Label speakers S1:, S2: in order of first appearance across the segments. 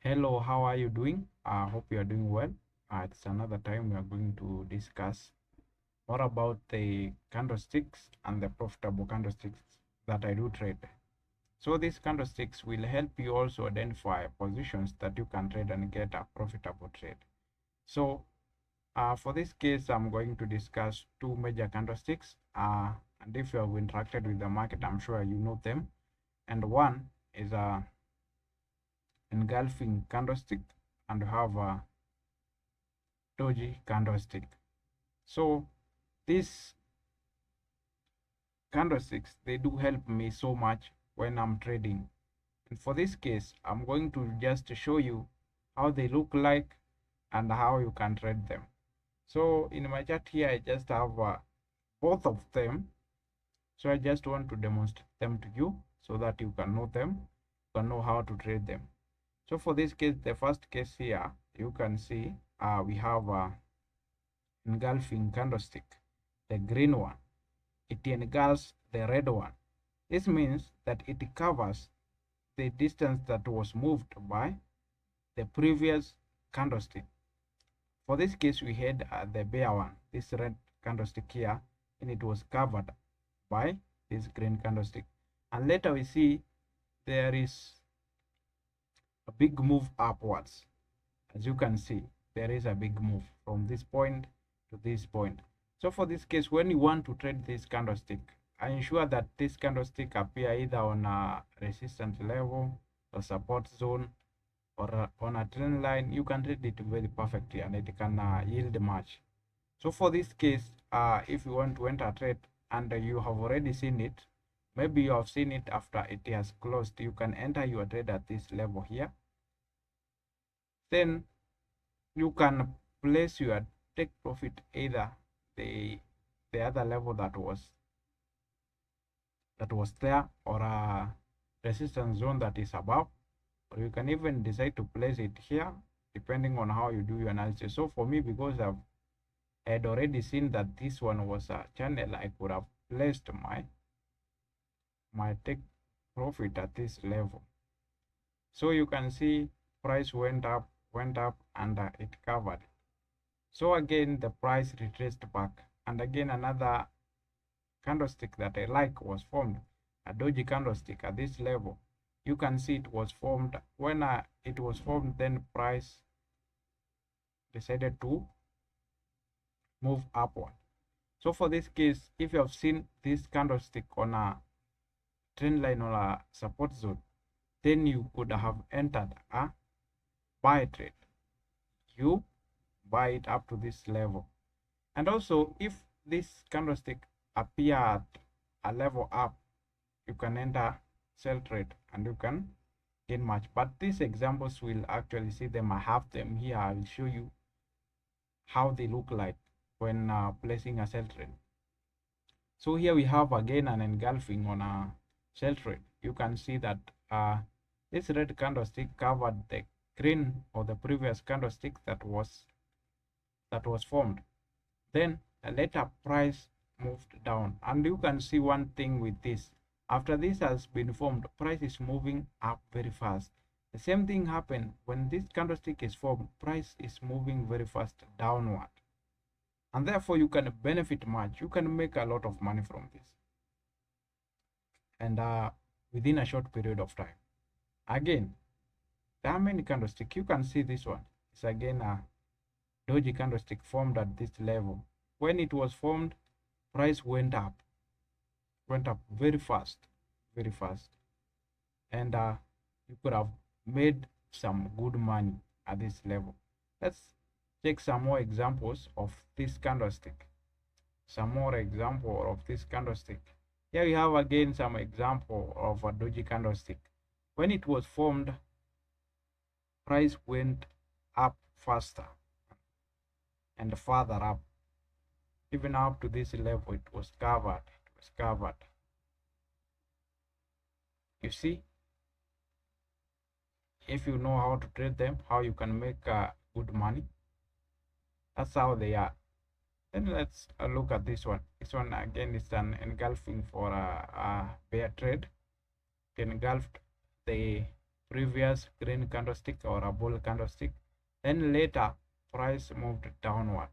S1: Hello, how are you doing? I hope you are doing well. It's another time we are going to discuss more about the candlesticks and the profitable candlesticks that I do trade. So these candlesticks will help you also identify positions that you can trade and get a profitable trade. So for this case, I'm going to discuss two major candlesticks. And if you have interacted with the market, I'm sure you know them. And one is a engulfing candlestick, and have a doji candlestick. So these candlesticks, they do help me so much when I'm trading. And for this case, I'm going to just show you how they look like and how you can trade them. So in my chart here, I just have both of them. So I just want to demonstrate them to you so that you can know them, you can know how to trade them. So for this case, the first case here, you can see we have a engulfing candlestick, the green one. It engulfs the red one. This means that it covers the distance that was moved by the previous candlestick. For this case, we had the bear one, this red candlestick here, and it was covered by this green candlestick. And later we see there is a big move upwards. As you can see, there is a big move from this point to this point. So for this case, when you want to trade this candlestick, ensure that this candlestick appear either on a resistance level, a support zone, or on a trend line. You can trade it very perfectly and it can yield much. So for this case, if you want to enter a trade and you have already seen it, maybe you have seen it after it has closed, you can enter your trade at this level here. Then you can place your take profit either the other level that was there, or a resistance zone that is above, or you can even decide to place it here depending on how you do your analysis. So for me, because I had already seen that this one was a channel, I could have placed my take profit at this level. So you can see price went up, and it covered. So again, the price retraced back, and again another candlestick that I like was formed, a doji candlestick at this level. You can see it was formed. When it was formed, then price decided to move upward. So for this case, if you have seen this candlestick on a trend line or a support zone, then you could have entered a buy trade. You buy it up to this level. And also, if this candlestick appear at a level up, you can enter sell trade and you can gain much. But these examples will actually see them. I have them here. I will show you how they look like when placing a sell trade. So here we have again an engulfing on a sell trade. You can see that this red candlestick covered the green or the previous candlestick that was formed. Then the later price moved down, and you can see one thing with this. After this has been formed, price is moving up very fast. The same thing happened when this candlestick is formed. Price is moving very fast downward, and therefore you can benefit much. You can make a lot of money from this, and within a short period of time. Again, diamond candlestick, you can see this one. It's again a doji candlestick formed at this level. When it was formed, price went up very fast, and you could have made some good money at this level. Let's take some more examples of this candlestick. Here we have again some example of a doji candlestick. When it was formed, price went up faster and further up, even up to this level. It was covered. You see, if you know how to trade them, how you can make good money, that's how they are. Then let's look at this one. This one again is an engulfing for a bear trade. It engulfed the previous green candlestick or a bull candlestick. Then later price moved downward.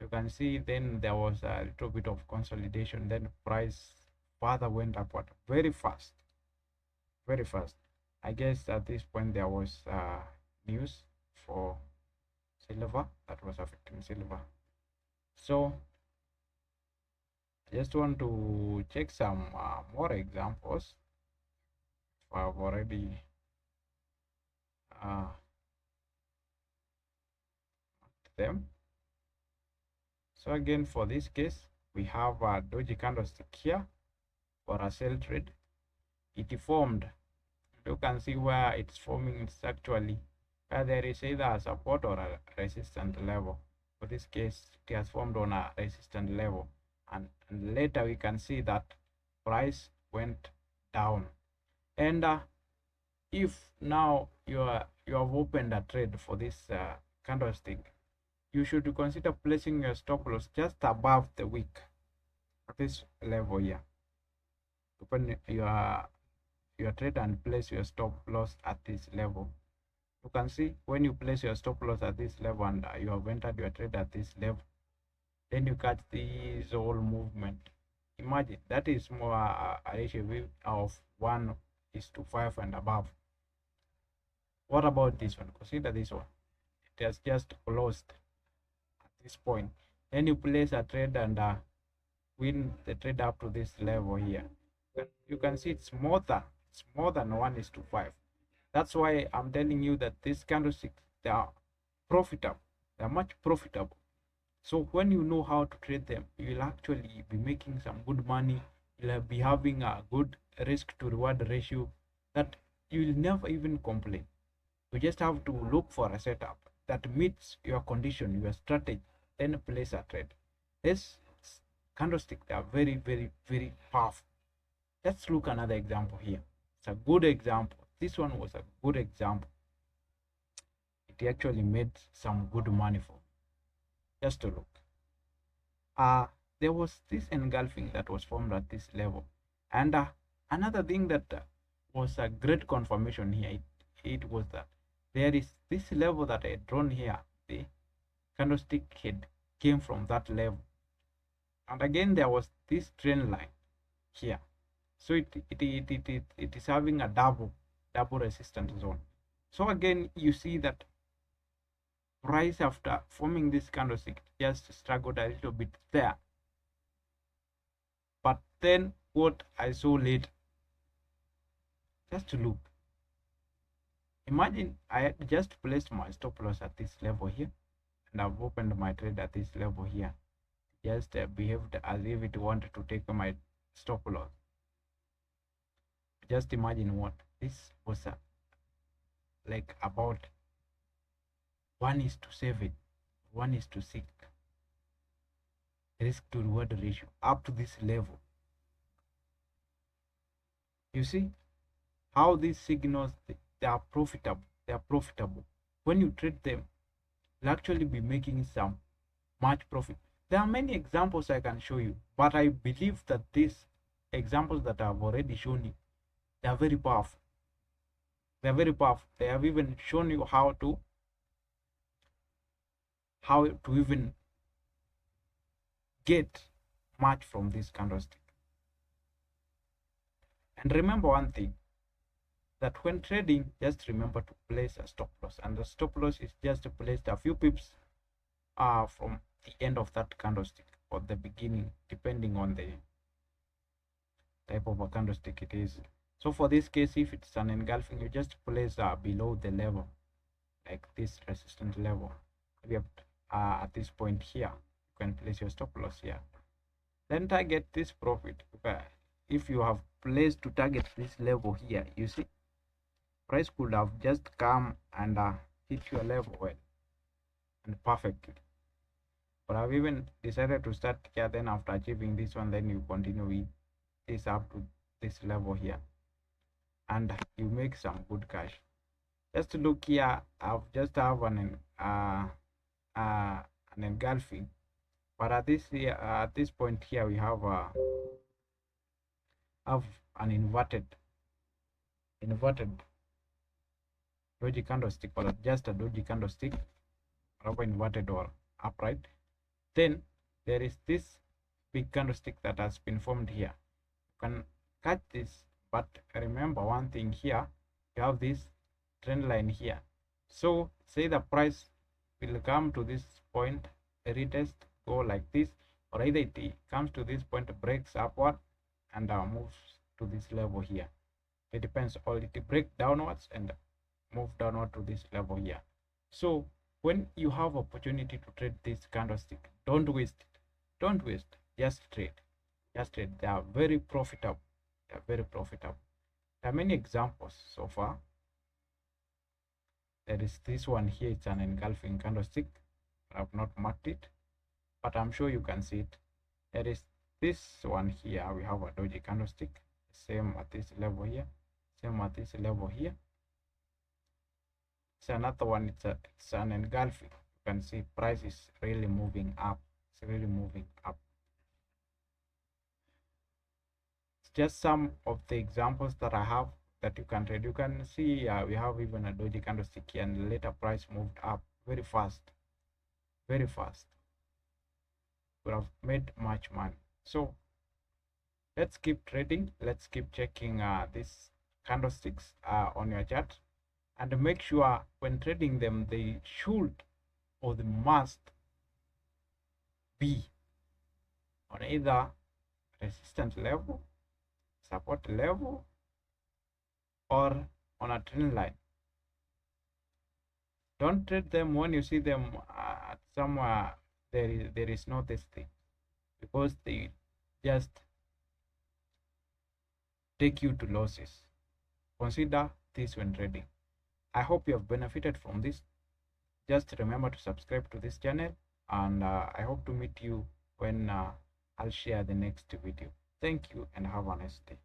S1: You can see then there was a little bit of consolidation, then price further went upward very fast. I guess at this point there was news for silver that was affecting silver. So I just want to check some more examples. I've already them. So again, for this case, we have a doji candlestick here for a sell trade. It formed. You can see where it's forming. It's actually where there is either a support or a resistance level. For this case, it has formed on a resistance level, and later we can see that price went down. And if now you have opened a trade for this candlestick, you should consider placing your stop loss just above the wick at this level here. Open your trade and place your stop loss at this level. You can see when you place your stop loss at this level and you have entered your trade at this level, then you catch this whole movement. Imagine that is more a ratio of 1:5 and above. What about this one? Consider this one. It has just closed at this point. Then you place a trade and win the trade up to this level here. You can see it's more than 1:5. That's why I'm telling you that these candlesticks, they are profitable. They are much profitable. So when you know how to trade them, you will actually be making some good money. You'll be having a good risk to reward ratio that you will never even complain. You just have to look for a setup that meets your condition, your strategy, then place a trade. This candlestick, they are very, very, very powerful. Let's look another example here. It's a good example. This one was a good example. It actually made some good money for me. Just to look. There was this engulfing that was formed at this level. And another thing that was a great confirmation here, it was that there is this level that I had drawn here. The candlestick head came from that level. And again, there was this trend line here. So it is having a double resistance zone. So again, you see that price after forming this candlestick just struggled a little bit there. But then what I saw later, just to look, imagine I had just placed my stop loss at this level here, and I've opened my trade at this level here. Just behaved as if it wanted to take my stop loss. Just imagine what this was like about 1:7, 1:6 risk to reward ratio up to this level. You see how these signals, they are profitable. When you trade them, you'll actually be making some much profit. There are many examples I can show you, but I believe that these examples that I've already shown you, they are very powerful. They have even shown you how to even get much from this candlestick. And remember one thing, that when trading, just remember to place a stop loss, and the stop loss is just placed a few pips from the end of that candlestick or the beginning, depending on the type of a candlestick it is. So for this case, if it's an engulfing, you just place below the level, like this resistance level. We have at this point here, you can place your stop loss here. Then target this profit. If you have placed to target this level here, you see, price could have just come and hit your level well and perfectly. But I've even decided to start here. Then after achieving this one, then you continue with this up to this level here, and you make some good cash. Just to look here, I've just have an engulfing, but at this point here we have an inverted inverted doji candlestick, or just a doji candlestick, or inverted or upright, then there is this big candlestick that has been formed here. You can catch this, but remember one thing here, you have this trend line here. So say the price will come to this point, retest, go like this, or either it comes to this point, breaks upward, and moves to this level here. It depends, or it break downwards and move downward to this level here. So when you have opportunity to trade this candlestick, don't waste it. Don't waste. Just trade. Just trade. They are very profitable. They are very profitable. There are many examples so far. There is this one here. It's an engulfing candlestick. I have not marked it, but I'm sure you can see it. There is this one here. We have a doji candlestick. Same at this level here. Same at this level here. It's another one. It's an engulfing. You can see price is really moving up. It's really moving up. It's just some of the examples that I have that you can trade. You can see we have even a doji candlestick here, and later price moved up very fast. Very fast. We have made much money. So let's keep trading. Let's keep checking these candlesticks on your chart, and make sure when trading them, they should or they must be on either resistance level, support level, or on a trend line. Don't trade them when you see them at somewhere there is no this thing, because they just take you to losses. Consider this when trading. I hope you have benefited from this. Just remember to subscribe to this channel, and I hope to meet you when I'll share the next video. Thank you and have a nice day.